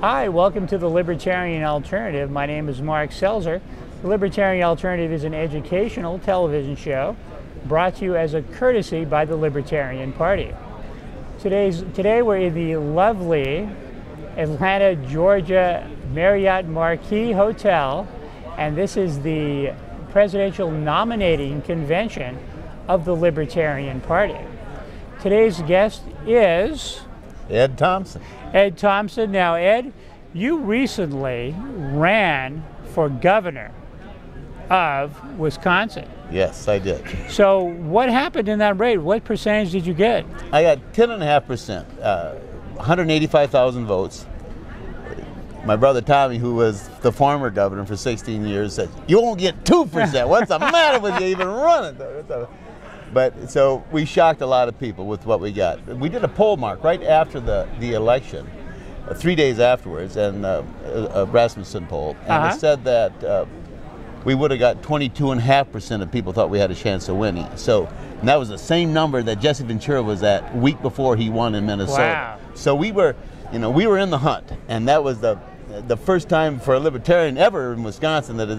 Hi, welcome to the Libertarian Alternative. My name is Mark Selzer. The Libertarian Alternative is an educational television show brought to you as a courtesy by the Libertarian Party. Today we're in the lovely Atlanta, Georgia Marriott Marquis Hotel, and this is the presidential nominating convention of the Libertarian Party. Today's guest is Ed Thompson. Ed Thompson. Now, Ed, you recently ran for governor of Wisconsin. Yes, I did. So what happened in that race? What percentage did you get? I got 10.5%, 185,000 votes. My brother Tommy, who was the former governor for 16 years, said, "You won't get 2%. What's the matter with you even running?" But so we shocked a lot of people with what we got. We did a poll mark right after the election, 3 days afterwards, and a Rasmussen poll, and it said that we would have got 22.5% of people thought we had a chance of winning. So and that was the same number that Jesse Ventura was at a week before he won in Minnesota. Wow. So we were in the hunt, and that was the first time for a libertarian ever in Wisconsin that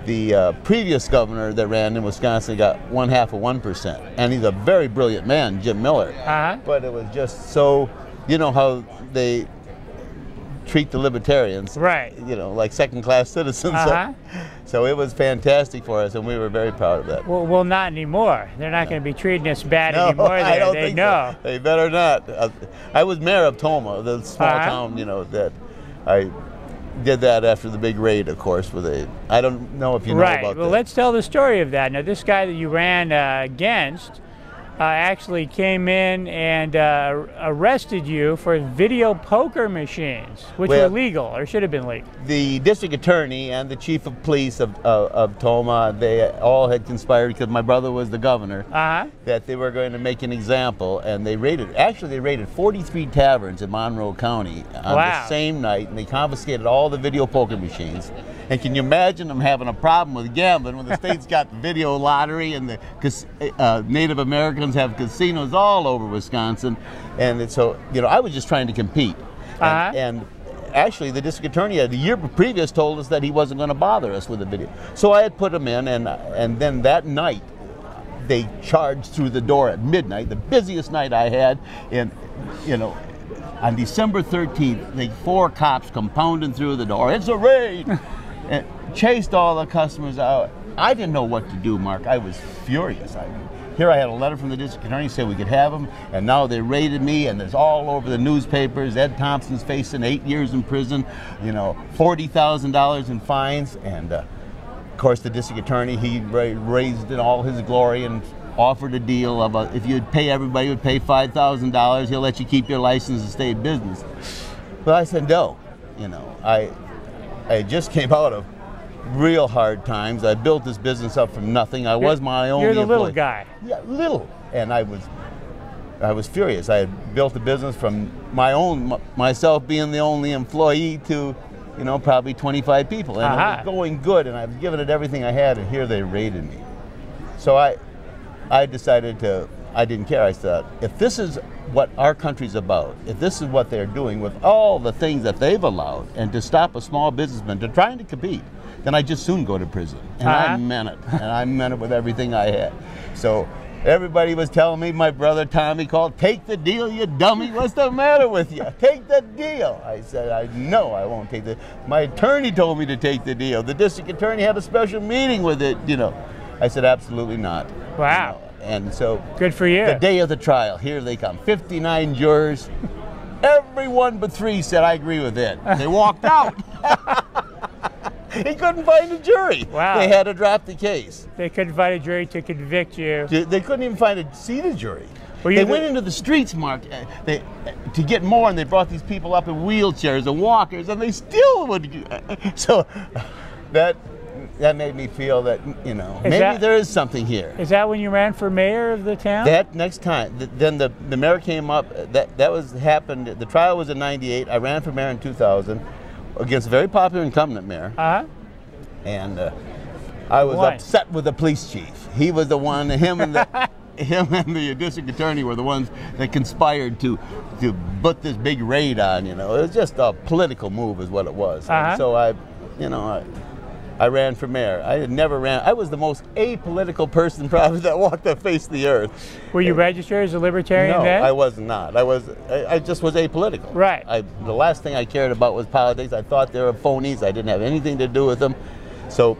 the previous governor that ran in Wisconsin got 0.5%, and he's a very brilliant man, Jim Miller. But it was just so, you know how they treat the libertarians, right? You know, like second-class citizens. So it was fantastic for us, and we were very proud of that. Well, not anymore. They're not going to be treating us bad anymore. I don't think know. So. They better not. I was mayor of Tomah, the small town, that I did that after the big raid, of course. I don't know if you know about that. Well, let's tell the story of that. Now, this guy that you ran against actually came in and arrested you for video poker machines, which were legal, or should have been legal. The district attorney and the chief of police of Tomah, they all had conspired, because my brother was the governor, that they were going to make an example, and they raided 43 taverns in Monroe County on the same night, and they confiscated all the video poker machines. And can you imagine them having a problem with gambling when the state's got the video lottery, and the Native Americans have casinos all over Wisconsin? And so, I was just trying to compete. And actually, the district attorney the year previous told us that he wasn't going to bother us with the video. So I had put them in, and then that night, they charged through the door at midnight, the busiest night I had. And, on December 13th, the 4 cops come pounding through the door. It's a raid! And chased all the customers out. I didn't know what to do, Mark. I was furious. Here I had a letter from the district attorney saying we could have them, and now they raided me, and there's all over the newspapers. Ed Thompson's facing 8 years in prison, $40,000 in fines, and of course the district attorney, he raised in all his glory and offered a deal of if you'd pay everybody would pay $5,000, he'll let you keep your license and stay in business. But I said no. I just came out of real hard times. I built this business up from nothing. I was my only employee. You're the little guy. Yeah, little. And I was furious. I had built a business from myself being the only employee to, probably 25 people. And it was going good, and I've given it everything I had, and here they raided me. So I decided I didn't care. I said, if this is what our country's about, if this is what they're doing with all the things that they've allowed, and to stop a small businessman to trying to compete, then I'd just soon go to prison. And I meant it. And I meant it with everything I had. So everybody was telling me, my brother Tommy called, "Take the deal, you dummy. What's the matter with you? Take the deal." I said, "No, I won't take the." My attorney told me to take the deal. The district attorney had a special meeting with it, I said, absolutely not. Wow. And so, good for you. The day of the trial, here they come, 59 jurors. Everyone but 3 said, "I agree with it." They walked out. He couldn't find a jury. Wow. They had to drop the case. They couldn't find a jury to convict you. They couldn't even find a seated jury. They went into the streets, Mark, to get more, and they brought these people up in wheelchairs and walkers, and they still would. So that made me feel that, maybe there is something here. Is that when you ran for mayor of the town? That next time. Then the mayor came up. Happened. The trial was in '98. I ran for mayor in 2000 against a very popular incumbent mayor. And I was upset with the police chief. He was the one, him and him and the district attorney were the ones that conspired to put this big raid on. You know, it was just a political move, is what it was. And so I ran for mayor. I had never ran. I was the most apolitical person probably that walked the face of the earth. Were you registered as a libertarian then? No, I was not. I just was apolitical. Right. The last thing I cared about was politics. I thought they were phonies. I didn't have anything to do with them. So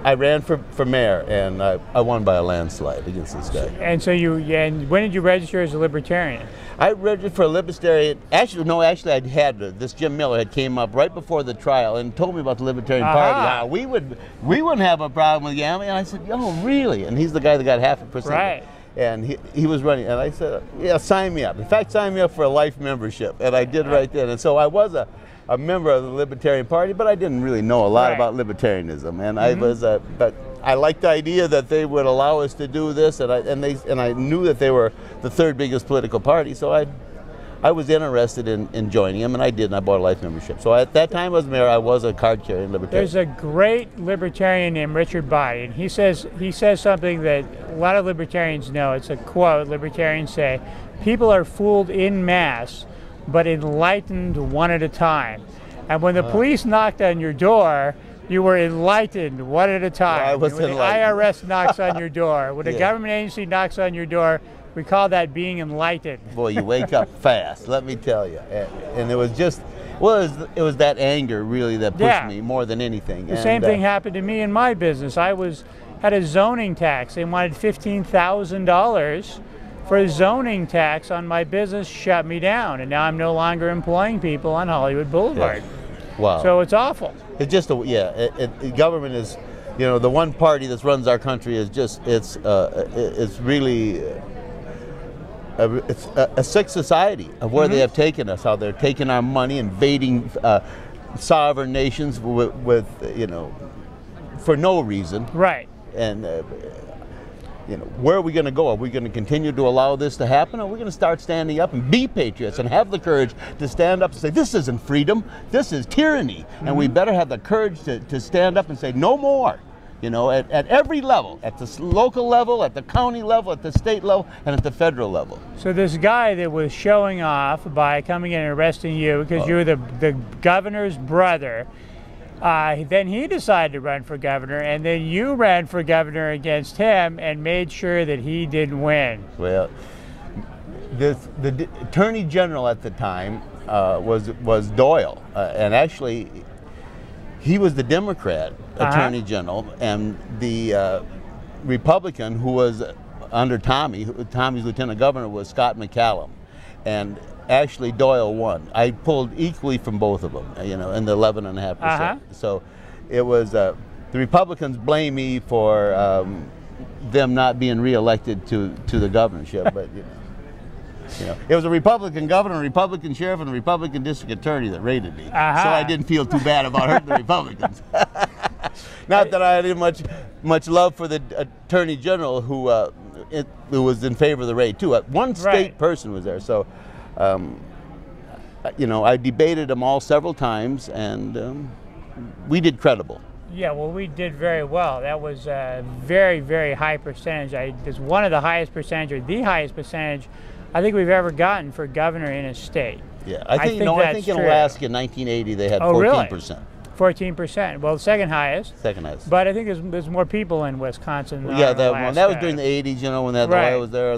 I ran for mayor, and I won by a landslide against this guy. And so and when did you register as a libertarian? I registered for a libertarian. Actually, I had this Jim Miller had came up right before the trial and told me about the Libertarian Party. We wouldn't have a problem with gambling. And I said, "Yo, really?" And he's the guy that got 0.5%. Right. And he was running, and I said, "Yeah, sign me up." In fact, sign me up for a life membership, and I did right then. And so I was a member of the Libertarian Party, but I didn't really know a lot about libertarianism, and I was, but I liked the idea that they would allow us to do this, and I knew that they were the third biggest political party, so I was interested in joining them, and I did, and I bought a life membership. So at that time as mayor, I was a card-carrying libertarian. There's a great libertarian named Richard Body, and he says something that a lot of libertarians know. It's a quote. Libertarians say, "People are fooled en masse, but enlightened one at a time." And when the police knocked on your door, you were enlightened one at a time. Yeah, I was when enlightened. the IRS knocks on your door, when a government agency knocks on your door, we call that being enlightened. Boy, you wake up fast, let me tell you. And it was just, it was that anger really that pushed me more than anything. The same thing happened to me in my business. I had a zoning tax. They wanted $15,000 for a zoning tax on my business, shut me down, and now I'm no longer employing people on Hollywood Boulevard. Yeah. Wow. So it's awful. It's just government is, the one party that runs our country is just, it's really, it's a sick society of where they have taken us, how they're taking our money, invading sovereign nations with for no reason. Right. And where are we going to go? Are we going to continue to allow this to happen? Or are we going to start standing up and be patriots and have the courage to stand up and say, this isn't freedom, this is tyranny. And we better have the courage to stand up and say, no more. At every level, at the local level, at the county level, at the state level, and at the federal level. So this guy that was showing off by coming in and arresting you because you're the governor's brother, then he decided to run for governor, and then you ran for governor against him and made sure that he didn't win. Well, the Attorney General at the time was Doyle, and actually he was the Democrat Attorney General, and the Republican who was under Tommy's lieutenant governor was Scott McCallum, and actually Doyle won. I pulled equally from both of them, in the 11.5%. So it was, the Republicans blame me for them not being reelected to the governorship, but it was a Republican governor, a Republican sheriff, and a Republican district attorney that raided me. So I didn't feel too bad about hurting the Republicans. Not that I had much love for the Attorney General who was in favor of the raid too. One state person was there, so I debated them all several times, and we did credible. Yeah, well, we did very well. That was a very, very high percentage. It's one of the highest percentage, or the highest percentage, I think we've ever gotten for governor in a state. Yeah, I think in Alaska in 1980 they had 14%. 14%. Well, the second highest. Second highest. But I think there's more people in Wisconsin than that was during the 80s, when that oil was there,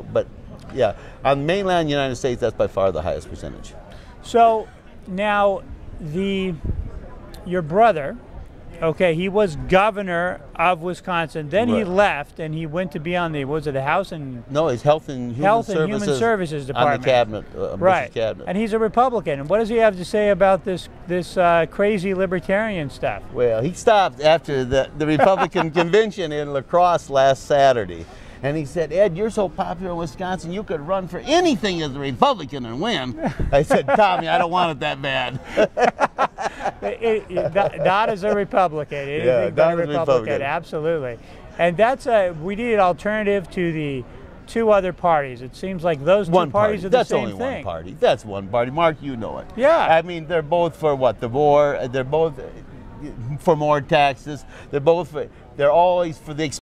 but yeah, on the mainland United States, that's by far the highest percentage. So now your brother, he was governor of Wisconsin. Then he left and he went to be on the House and his Health and Human Services Department on the cabinet, right? Cabinet. And he's a Republican. And what does he have to say about this crazy libertarian stuff? Well, he stopped after the Republican convention in La Crosse last Saturday. And he said, "Ed, you're so popular in Wisconsin, you could run for anything as a Republican and win." I said, "Tommy, I don't want it that bad." Not as a Republican. Anything but a Republican, absolutely. And that's we need an alternative to the two other parties. It seems like those two parties are the same thing. That's only one party. That's one party. Mark, you know it. Yeah. I mean, they're both for what? The war. They're both for more taxes. They're always for the